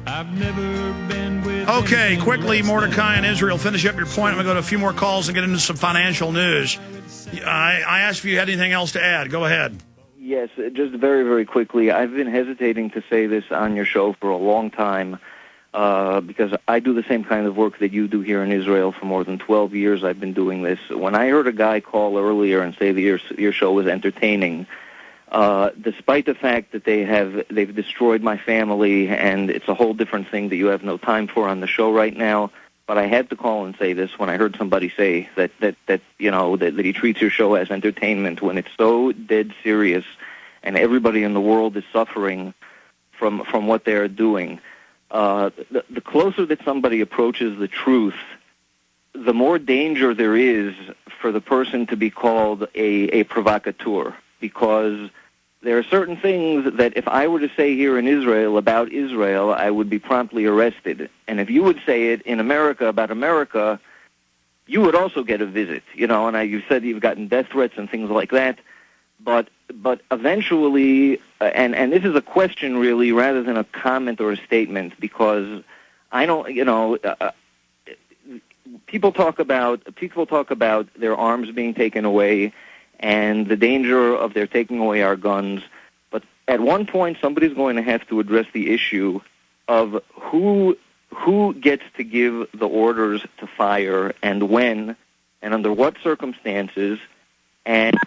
I've never been with. Okay, quickly, Mordecai in Israel. Finish up your point. I'm going to go to a few more calls and get into some financial news. I asked if you had anything else to add. Go ahead. Yes, just very, very quickly. I've been hesitating to say this on your show for a long time because I do the same kind of work that you do here in Israel. For more than 12 years I've been doing this. When I heard a guy call earlier and say that your show was entertaining, despite the fact that they've destroyed my family and it's a whole different thing that you have no time for on the show right now, but I had to call and say this when I heard somebody say that he treats your show as entertainment when it's so dead serious and everybody in the world is suffering from what they're doing. The closer that somebody approaches the truth, the more danger there is for the person to be called a provocateur, because there are certain things that if I were to say here in Israel about Israel, I would be promptly arrested. And if you would say it in America about America, you would also get a visit. And you said you've gotten death threats and things like that. But eventually, and this is a question really rather than a comment or a statement, because I don't, people talk about their arms being taken away and the danger of their taking away our guns. But at one point, somebody's going to have to address the issue of who gets to give the orders to fire and when and under what circumstances and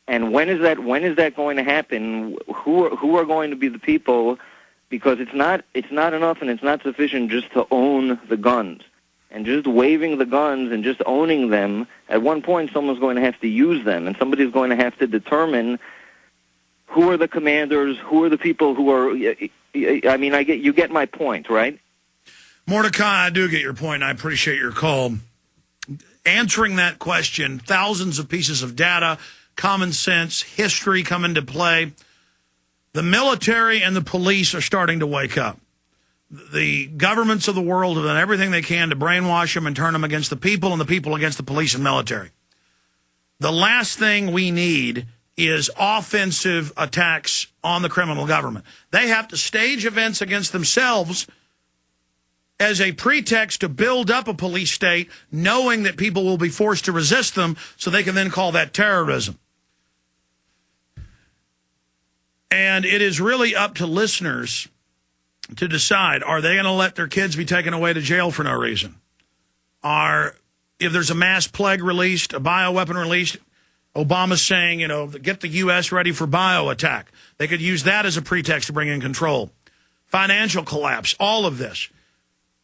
when is that going to happen? Who are going to be the people? Because it's not enough and it's not sufficient just to own the guns. And just waving the guns and just owning them, at one point someone's going to have to use them, and somebody's going to have to determine who are the commanders, who are the people who are... I mean, you get my point, right? Mordecai, I do get your point, and I appreciate your call. Answering that question, thousands of pieces of data, common sense, history come into play. The military and the police are starting to wake up. The governments of the world have done everything they can to brainwash them and turn them against the people and the people against the police and military. The last thing we need is offensive attacks on the criminal government. They have to stage events against themselves as a pretext to build up a police state, knowing that people will be forced to resist them, so they can then call that terrorism. And it is really up to listeners to decide, are they going to let their kids be taken away to jail for no reason? If there's a mass plague released, a bioweapon released, Obama's saying, get the U.S. ready for bio attack. They could use that as a pretext to bring in control. Financial collapse, all of this.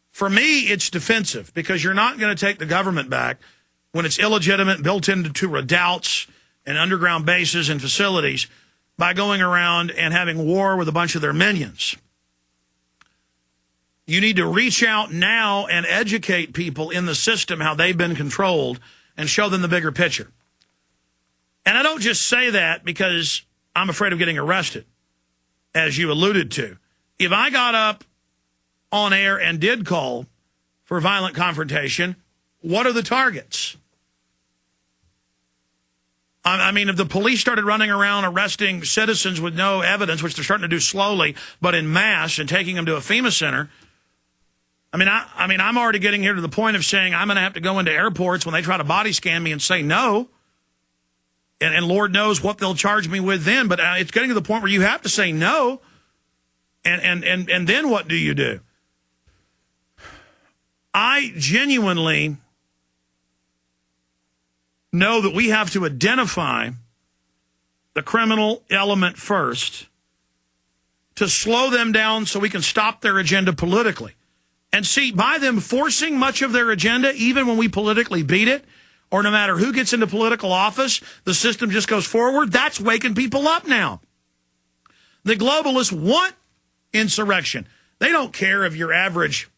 For me, it's defensive, because you're not going to take the government back when it's illegitimate, built into redoubts and underground bases and facilities by going around and having war with a bunch of their minions. You need to reach out now and educate people in the system how they've been controlled and show them the bigger picture. And I don't just say that because I'm afraid of getting arrested, as you alluded to. If I got up on air and did call for violent confrontation, what are the targets? I mean, if the police started running around arresting citizens with no evidence, which they're starting to do slowly, but in mass, and taking them to a FEMA center, I'm already getting here to the point of saying I'm going to have to go into airports when they try to body scan me and say no. And Lord knows what they'll charge me with then. But it's getting to the point where you have to say no. And then what do you do? I genuinely know that we have to identify the criminal element first to slow them down so we can stop their agenda politically. And see, by them forcing much of their agenda, even when we politically beat it, or no matter who gets into political office, the system just goes forward, that's waking people up now. The globalists want insurrection. They don't care if your average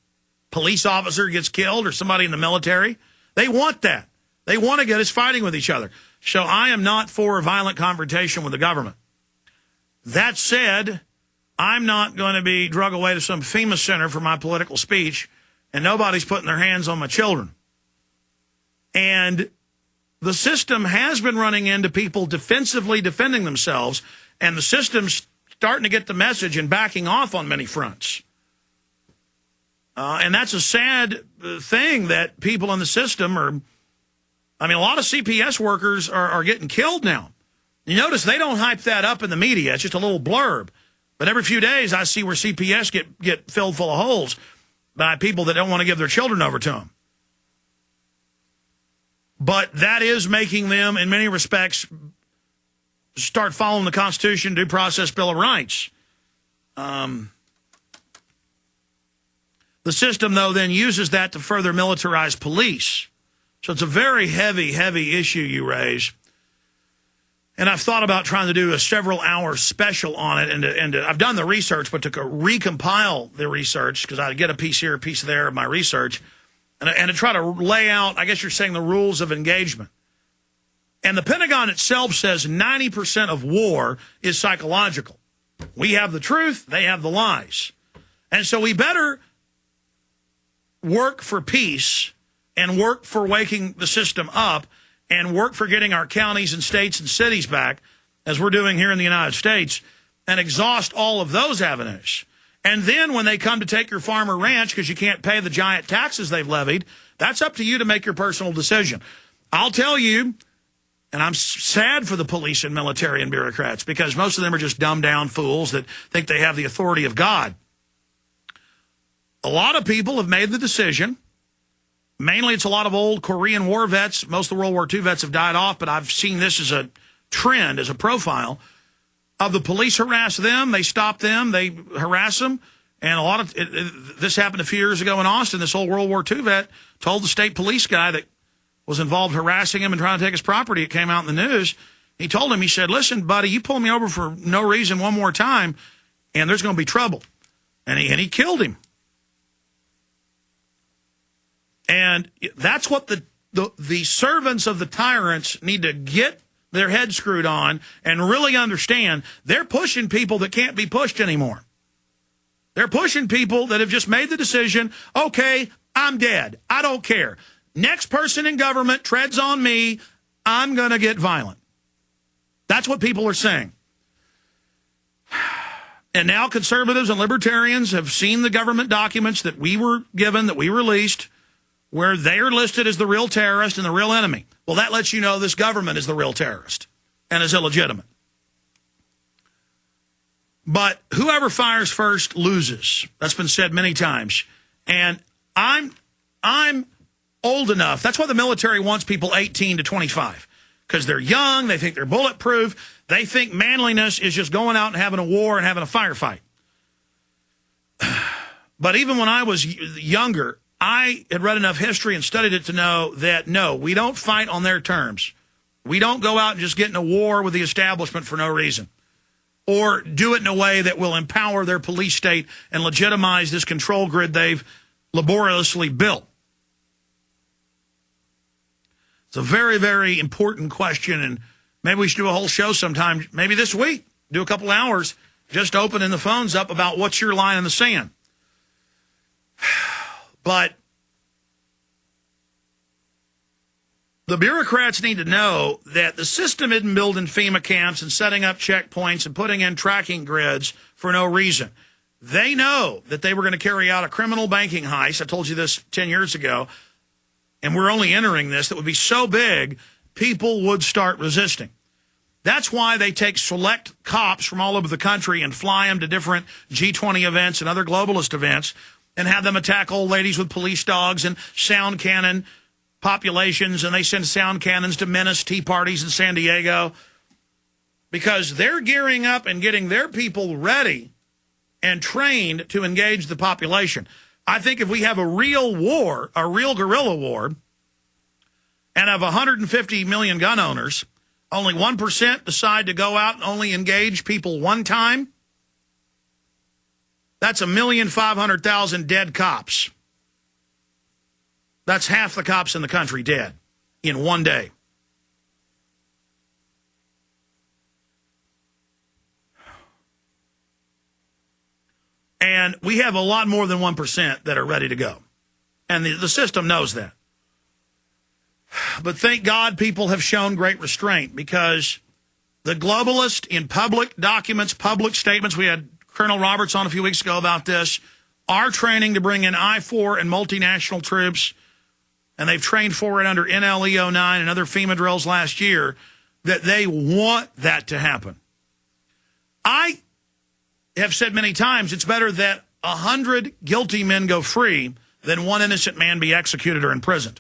police officer gets killed or somebody in the military. They want that. They want to get us fighting with each other. So I am not for a violent confrontation with the government. That said, I'm not going to be drug away to some FEMA center for my political speech, and nobody's putting their hands on my children. And the system has been running into people defensively defending themselves, and the system's starting to get the message and backing off on many fronts. And that's a sad thing that people in the system are, I mean, a lot of CPS workers are getting killed now. You notice they don't hype that up in the media. It's just a little blurb. But every few days I see where CPS get filled full of holes by people that don't want to give their children over to them. But that is making them, in many respects, start following the Constitution, Due Process, Bill of Rights. The system, though, then uses that to further militarize police. So it's a very heavy, heavy issue you raise. And I've thought about trying to do a several-hour special on it. And I've done the research, but to recompile the research, because I get a piece here, a piece there of my research, and to try to lay out, I guess you're saying, the rules of engagement. And the Pentagon itself says 90% of war is psychological. We have the truth, they have the lies. And so we better work for peace and work for waking the system up and work for getting our counties and states and cities back, as we're doing here in the United States, and exhaust all of those avenues. And then when they come to take your farm or ranch because you can't pay the giant taxes they've levied, that's up to you to make your personal decision. I'll tell you, and I'm sad for the police and military and bureaucrats, because most of them are just dumbed-down fools that think they have the authority of God. A lot of people have made the decision. Mainly it's a lot of old Korean War vets. Most of the World War II vets have died off, but I've seen this as a trend, as a profile of the police harass them. They stop them. They harass them. And a lot of this happened a few years ago in Austin. This old World War II vet told the state police guy that was involved harassing him and trying to take his property. It came out in the news. He told him, he said, "Listen, buddy, you pull me over for no reason one more time, and there's going to be trouble." And he killed him. And that's what the servants of the tyrants need to get their head screwed on and really understand. They're pushing people that can't be pushed anymore. They're pushing people that have just made the decision, okay, I'm dead. I don't care. Next person in government treads on me, I'm going to get violent. That's what people are saying. And now conservatives and libertarians have seen the government documents that we were given, that we released, where they are listed as the real terrorist and the real enemy. Well, that lets you know this government is the real terrorist and is illegitimate. But whoever fires first loses. That's been said many times. And I'm old enough. That's why the military wants people 18 to 25. Because they're young, they think they're bulletproof. They think manliness is just going out and having a war and having a firefight. But even when I was younger, I had read enough history and studied it to know that, no, we don't fight on their terms. We don't go out and just get in a war with the establishment for no reason, or do it in a way that will empower their police state and legitimize this control grid they've laboriously built. It's a very, very important question, and maybe we should do a whole show sometime, maybe this week, do a couple hours, just opening the phones up about what's your line in the sand. But the bureaucrats need to know that the system isn't building FEMA camps and setting up checkpoints and putting in tracking grids for no reason. They know that they were going to carry out a criminal banking heist. I told you this 10 years ago, and we're only entering this, that would be so big, people would start resisting. That's why they take select cops from all over the country and fly them to different G20 events and other globalist events and have them attack old ladies with police dogs and sound cannon populations, and they send sound cannons to menace tea parties in San Diego, because they're gearing up and getting their people ready and trained to engage the population. I think if we have a real war, a real guerrilla war, and of 150 million gun owners, only 1% decide to go out and only engage people one time, that's 1,500,000 dead cops. That's half the cops in the country dead in one day. And we have a lot more than 1% that are ready to go. And the system knows that. But thank God people have shown great restraint, because the globalists in public documents, public statements, we had Colonel Roberts on a few weeks ago about this, Our training to bring in I-4 and multinational troops, and they've trained for it under NLE 09 and other FEMA drills last year, that they want that to happen. I have said many times it's better that 100 guilty men go free than one innocent man be executed or imprisoned.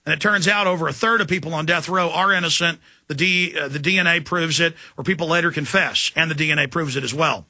And it turns out over a third of people on death row are innocent. The DNA proves it, or people later confess, and the DNA proves it as well.